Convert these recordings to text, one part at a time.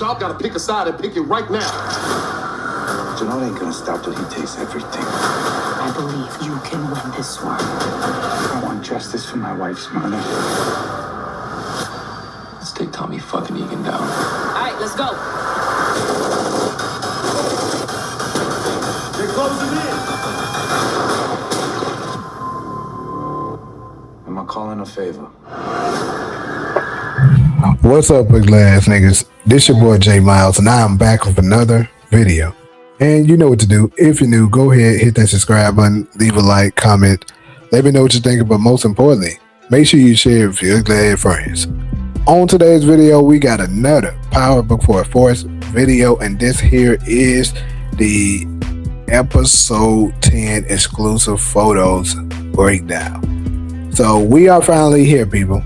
Y'all gotta pick a side and pick it right now. Janelle ain't gonna stop till he takes everything. I believe you can win this war. I want justice for my wife's murder. Let's take Tommy fucking Egan down. All right, let's go. They're closing in. Am I calling a favor? What's up, UglyAzzNiggas? This your boy J Miles, and I'm back with another video. And you know what to do. If you're new, go ahead, hit that subscribe button, leave a like, comment, let me know what you think. But most importantly, make sure you share it with your ugly ass friends. On today's video, we got another Power Book for Force video, and this here is the episode 10 exclusive photos breakdown. So we are finally here, people.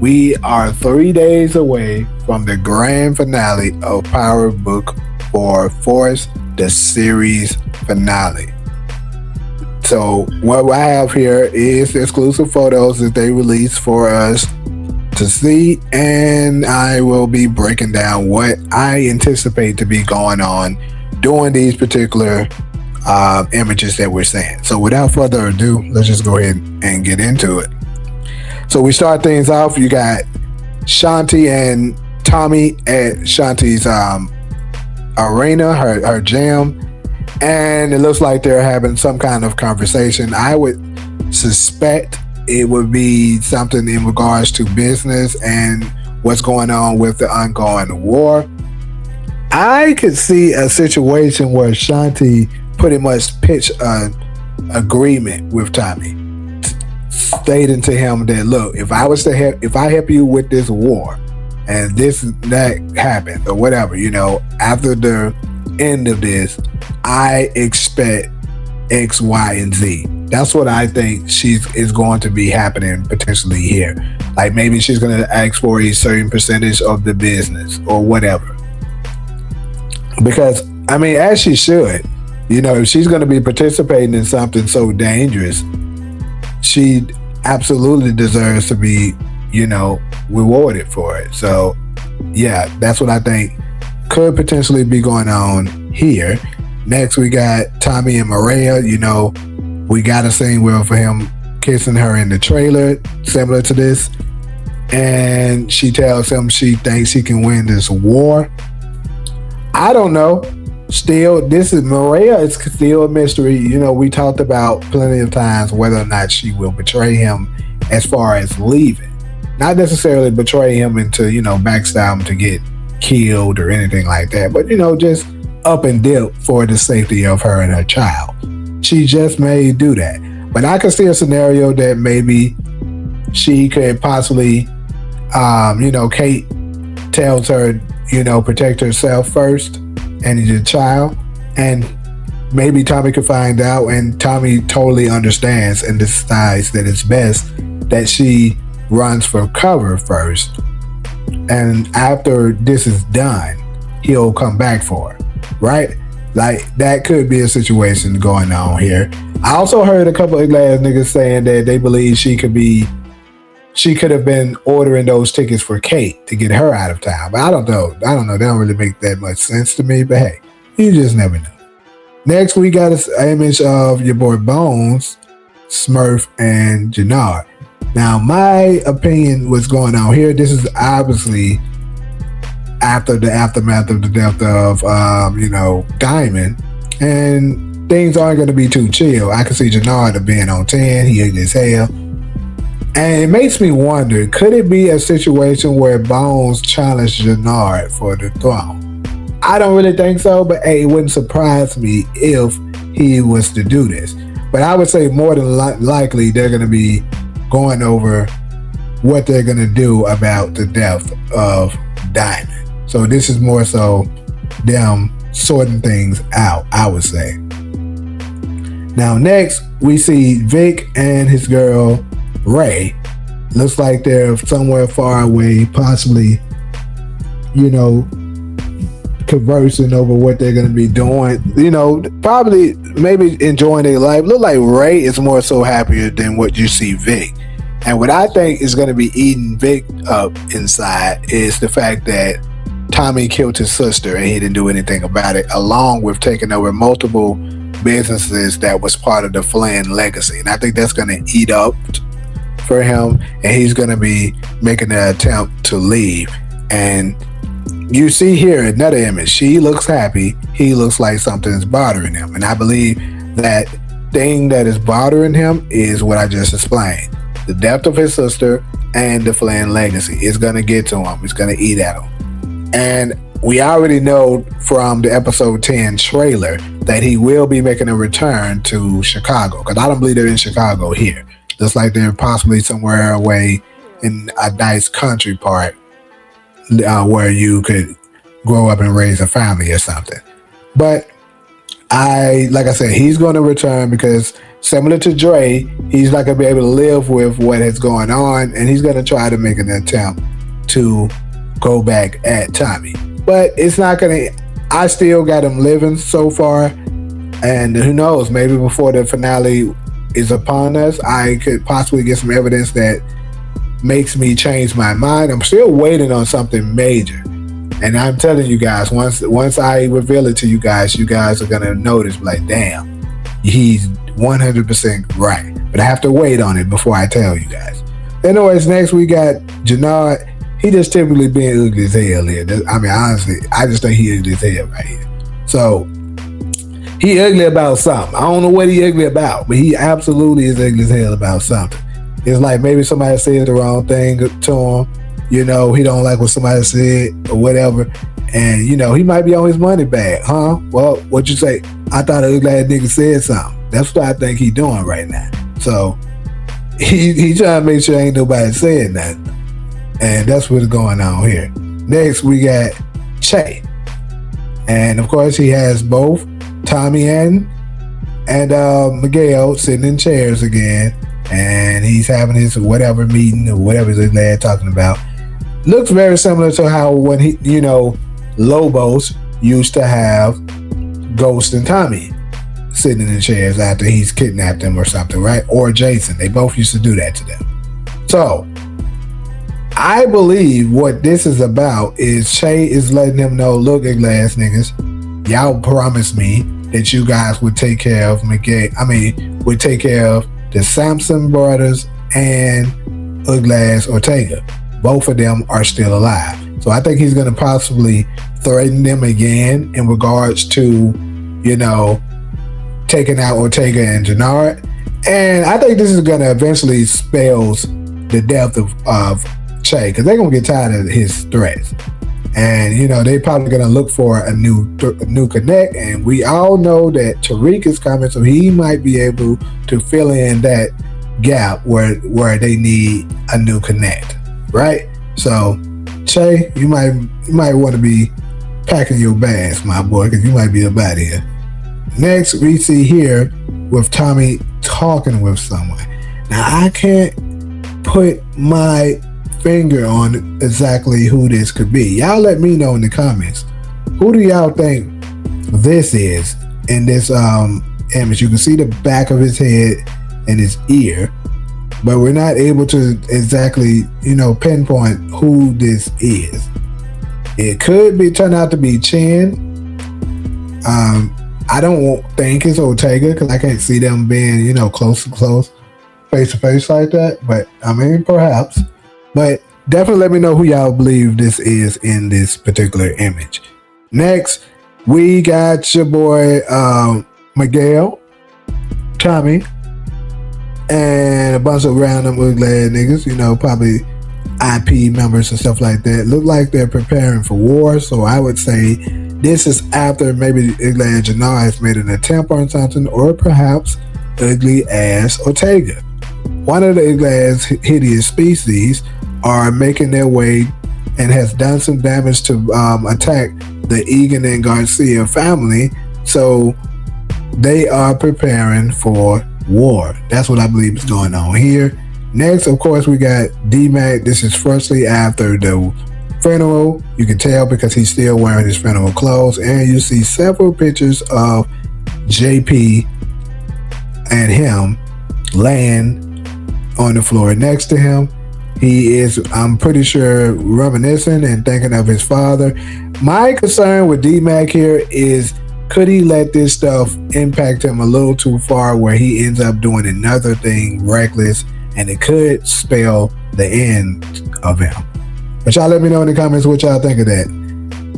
We are 3 days away from the grand finale of Power Book for Force, the series finale. So what I have here is the exclusive photos that they released for us to see, and I will be breaking down what I anticipate to be going on during these particular images that we're seeing. So without further ado, let's just go ahead and get into it. So we start things off. You got Shanti and Tommy at Shanti's arena, her gym, and it looks like they're having some kind of conversation. I would suspect it would be something in regards to business and what's going on with the ongoing war. I could see a situation where Shanti pretty much pitched an agreement with Tommy, stating to him that, look, if I help you with this war and that happened or whatever, you know, after the end of this, I expect X, Y, and Z. That's what I think is going to be happening potentially here. Like maybe she's going to ask for a certain percentage of the business or whatever. Because, I mean, as she should, you know, if she's going to be participating in something so dangerous, she absolutely deserves to be, you know, rewarded for it. So yeah, that's what I think could potentially be going on here. Next, we got Tommy and Maria. You know, we got a scene where for him kissing her in the trailer, similar to this, and she tells him she thinks she can win this war. I don't know. Still, Maria is still a mystery. You know, we talked about plenty of times whether or not she will betray him as far as leaving. Not necessarily betray him into, you know, backstab him to get killed or anything like that, but, you know, just up and dip for the safety of her and her child. She just may do that. But I could see a scenario that maybe she could possibly, you know, Kate tells her, you know, protect herself first and the child, and maybe Tommy could find out, and Tommy totally understands and decides that it's best that she runs for cover first, and after this is done, he'll come back for her, right? Like that could be a situation going on here. I also heard a couple of glass niggas saying that they believe she could have been ordering those tickets for Kate to get her out of town. But I don't know. They don't really make that much sense to me. But hey, you just never know. Next, we got an image of your boy Bones, Smurf, and Jannard. Now, my opinion, what's going on here, this is obviously after the aftermath of the death of, you know, Diamond. And things aren't going to be too chill. I can see Jannard being on 10. He ugly as hell. And it makes me wonder, could it be a situation where Bones challenged Jannard for the throne? I don't really think so, but hey, it wouldn't surprise me if he was to do this. But I would say more than likely they're going to be going over what they're going to do about the death of Diamond. So this is more so them sorting things out, I would say. Now next, we see Vic and his girl Ray. Looks like they're somewhere far away, possibly, you know, conversing over what they're going to be doing. You know, probably maybe enjoying their life. Look like Ray is more so happier than what you see Vic. And what I think is going to be eating Vic up inside is the fact that Tommy killed his sister and he didn't do anything about it, along with taking over multiple businesses that was part of the Flynn legacy. And I think that's going to eat up for him, and he's going to be making an attempt to leave. And you see here another image. She looks happy. He looks like something is bothering him. And I believe that thing that is bothering him is what I just explained. The death of his sister and the Flynn legacy is going to get to him. It's going to eat at him. And we already know from the episode 10 trailer that he will be making a return to Chicago, because I don't believe they're in Chicago here. Just like they're possibly somewhere away in a nice country part where you could grow up and raise a family or something. But like I said, he's going to return because similar to Dre, he's not going to be able to live with what is going on, and he's going to try to make an attempt to go back at Tommy. But it's not going to, I still got him living so far, and who knows, maybe before the finale is upon us, I could possibly get some evidence that makes me change my mind. I'm still waiting on something major. And I'm telling you guys, once I reveal it to you guys are going to notice, like, damn, he's 100% right. But I have to wait on it before I tell you guys. Anyways, next we got Jannard. He just typically being ugly as hell here. I mean, honestly, I just think he ugly as hell right here. So, he ugly about something. I don't know what he ugly about, but he absolutely is ugly as hell about something. It's like maybe somebody said the wrong thing to him. You know, he don't like what somebody said or whatever. And, you know, he might be on his money bag, huh? Well, what you say? I thought an ugly ass nigga said something. That's what I think he doing right now. So, he trying to make sure ain't nobody saying nothing. And that's what's going on here. Next, we got Chay. And, of course, he has both Tommy and Miguel sitting in chairs again. And he's having his whatever meeting or whatever his lad talking about. Looks very similar to how when he, you know, Lobos used to have Ghost and Tommy sitting in the chairs after he's kidnapped them or something, right? Or Jason. They both used to do that to them. So, I believe what this is about is Chay is letting them know, look, ugly ass niggas, y'all promised me that you guys would take care of would take care of the Sampson brothers and ugly ass Ortega. Both of them are still alive. So I think he's going to possibly threaten them again in regards to, you know, taking out Ortega and Jannard. And I think this is going to eventually spells the death of Chay, because they're going to get tired of his threats. And, you know, they're probably going to look for a new connect. And we all know that Tariq is coming, so he might be able to fill in that gap where they need a new connect, right? So, Chay, you might want to be packing your bags, my boy, because you might be up out of here. Next, we see here with Tommy talking with someone. Now, I can't put my finger on exactly who this could be. Y'all let me know in the comments. Who do y'all think this is in this image? You can see the back of his head and his ear, but we're not able to exactly, you know, pinpoint who this is. It could turn out to be Chin. I don't think it's Ortega because I can't see them being, you know, close to close, face to face like that. But I mean, perhaps. But definitely let me know who y'all believe this is in this particular image. Next, we got your boy Miguel, Tommy, and a bunch of random ugly niggas, you know, probably IP members and stuff like that. Look like they're preparing for war, so I would say this is after maybe ugly ass Jannard has made an attempt on something, or perhaps ugly ass Ortega. One of the ugly ass hideous species are making their way and has done some damage to attack the Egan and Garcia family, so they are preparing for war. That's what I believe is going on here. Next, of course, we got Dmac. This is freshly after the funeral. You can tell because he's still wearing his funeral clothes, and you see several pictures of JP and him laying on the floor next to him. He is, I'm pretty sure, reminiscing and thinking of his father. My concern with Dmac here is, could he let this stuff impact him a little too far where he ends up doing another thing reckless, and it could spell the end of him? But y'all let me know in the comments what y'all think of that.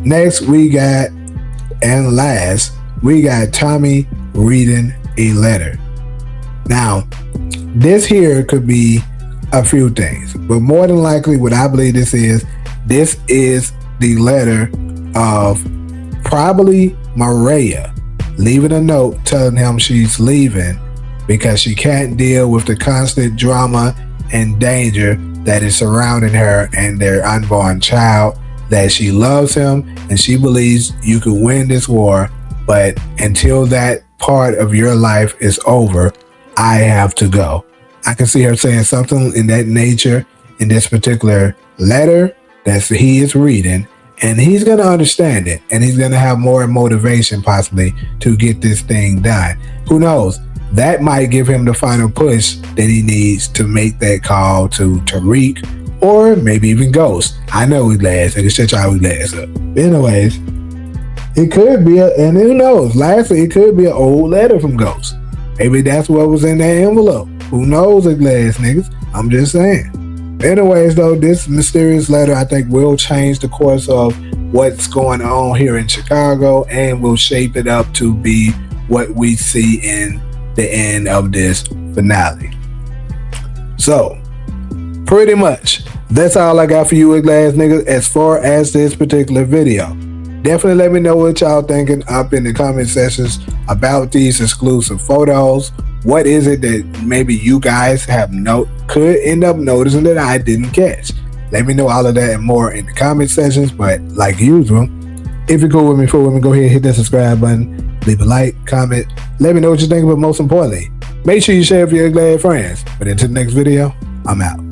Next, we got, and last, we got Tommy reading a letter. Now, this here could be a few things, but more than likely what I believe this is the letter of probably Maria leaving a note telling him she's leaving because she can't deal with the constant drama and danger that is surrounding her and their unborn child, that she loves him and she believes you could win this war, but until that part of your life is over, I have to go. I can see her saying something in that nature in this particular letter that he is reading, and he's going to understand it, and he's going to have more motivation possibly to get this thing done. Who knows? That might give him the final push that he needs to make that call to Tariq, or maybe even Ghost. I know UglyAzzNigga, shut y'all UglyAzz up. Anyways, it could be, and who knows? Lastly, it could be an old letter from Ghost. Maybe that's what was in that envelope. Who knows, UglyAzzNiggas? I'm just saying. Anyways, though, this mysterious letter, I think, will change the course of what's going on here in Chicago and will shape it up to be what we see in the end of this finale. So, pretty much, that's all I got for you, UglyAzzNiggas, as far as this particular video. Definitely let me know what y'all thinking up in the comment sections about these exclusive photos. What is it that maybe you guys have could end up noticing that I didn't catch? Let me know all of that and more in the comment sections. But like usual, if you're cool with me, go ahead and hit that subscribe button, leave a like, comment, let me know what you think, but most importantly, make sure you share with your glad friends. But until the next video, I'm out.